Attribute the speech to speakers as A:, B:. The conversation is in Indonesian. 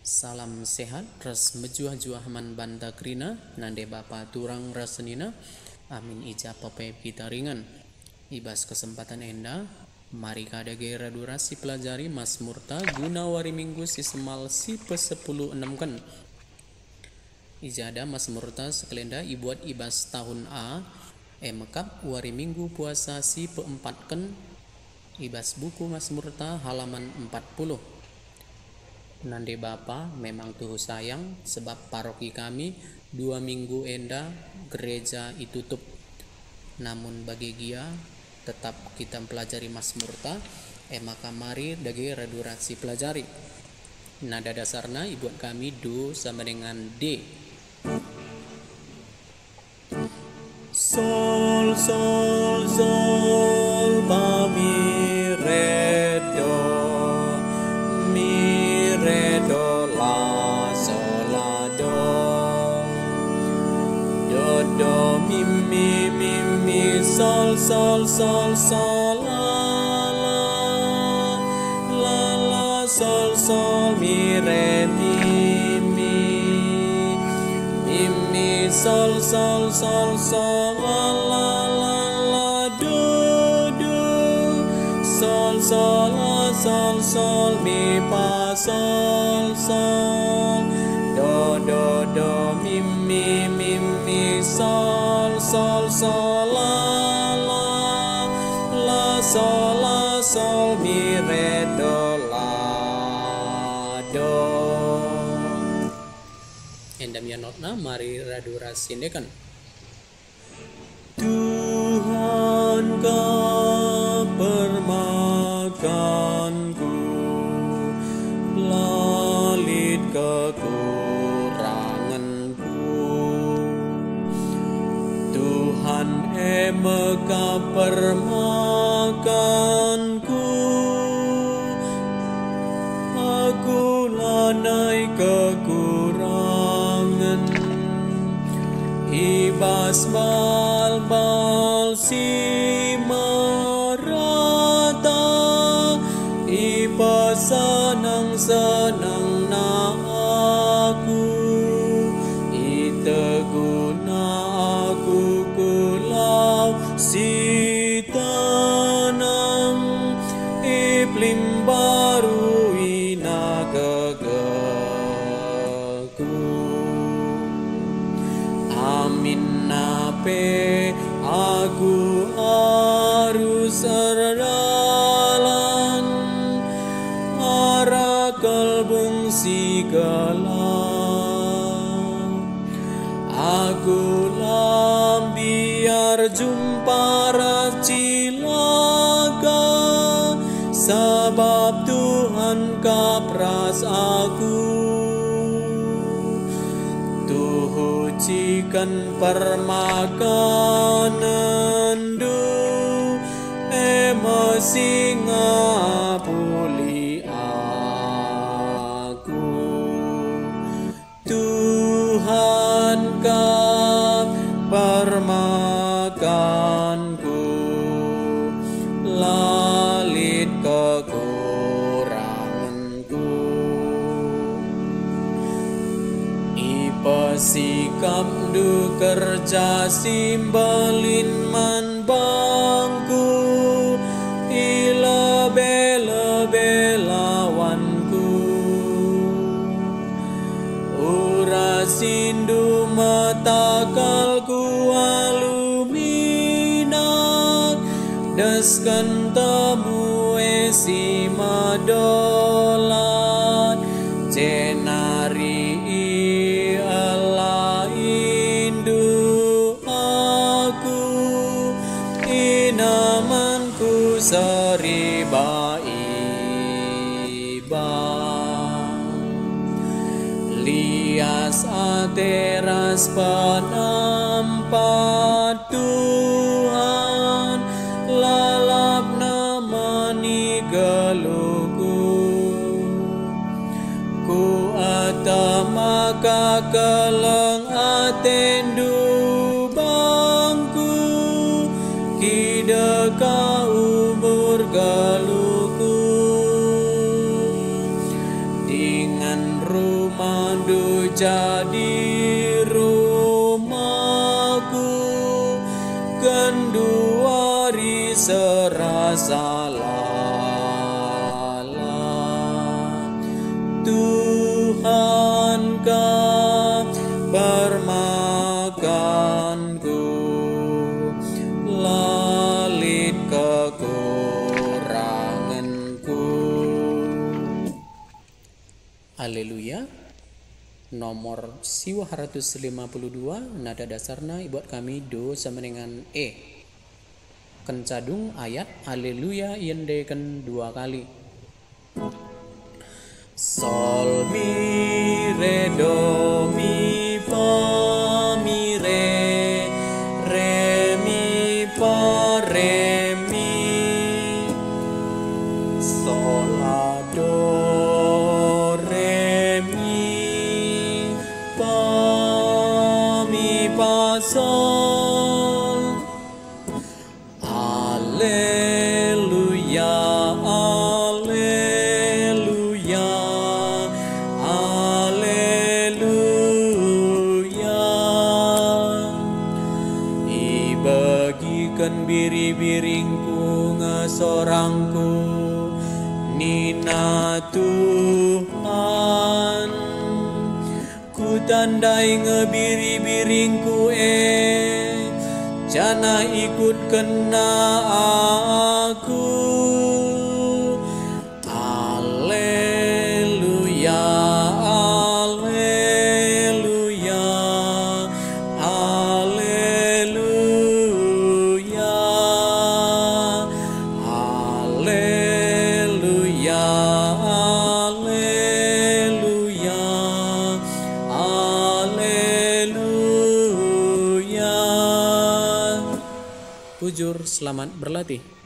A: Salam sehat, ras mejuah-juah man banda krina, nande bapa turang rasenina, amin ija papai kita ringan. Ibas kesempatan enda, mari kada gera durasi pelajari Mas Murta guna wari minggu si semal si pe-10 enam kan. Ijada Mas Murta sekelenda ibuat ibas tahun A, mekap wari minggu puasa si pe-4 kan, ibas buku Mas Murta halaman 40. Nande Bapa memang tuh sayang sebab paroki kami 2 minggu enda gereja ditutup. Namun bagi Gia tetap kita pelajari Mas Murta, maka mari dagi radurasi pelajari. Nada dasarnya ibuat kami do sama dengan D.
B: Sol, sol, sol, fa, mi, re, do, mi, re, do, la, sol, la, do, mi, sol, sol, sol, sol, la, sol, sol, mi, re, mi, sol, sol, sol, sol, la, do, sol, sol, la, sol, sol, mi, fa, sol, sol, do, mi, sol, sol, sol, la, sol, mi, re, do, la, do.
A: Endam ya notna mari radurasi kan.
B: Tuhan kau permakanku, lalit kekuranganku. Tuhan kau permakanku, aku lanai kekurangan. Ibas bal si marata, ipa senang na aku, iteguna aku kulau si tanam, iklim baru ina amin nape aku harus erdalan arah kalbung sigala aku lam biar jumpa cilaka sebab Tuhan kapras aku cikan permakanan du emosi ngapuli aku Tuhan kau permakanku lalit kekuranganku sikap du kerja simbalin man bangku ila bela-belawanku ura sindu matakalku aluminak deskan temu esi madolat jenari seriba iba lias ateras penampat Tuhan lalap namani geluku ku atamaka keleng atendu bangku kideka umur galuku di Ingan rumah du jadi rumahku, kenduari serasa lala. Tuhan kau permakanku, lalit kekuranganku.
A: Haleluya. Nomor 152 nada dasarna buat kami do sama dengan E. Kencadung ayat haleluya yendeken 2 kali.
B: Sol mi re do mi fa mi re mi fa re mi, sol la do re mi fa sol. Alleluia, alleluia, alleluia. Ibagikan biri-biringku ngasorangku, Nina Tuhan. Ku tandai ngebiri-biringku jana ikut kena aku. Alleluia, alleluia, alleluia, alleluia, alleluia, alleluia.
A: Pujur, selamat berlatih.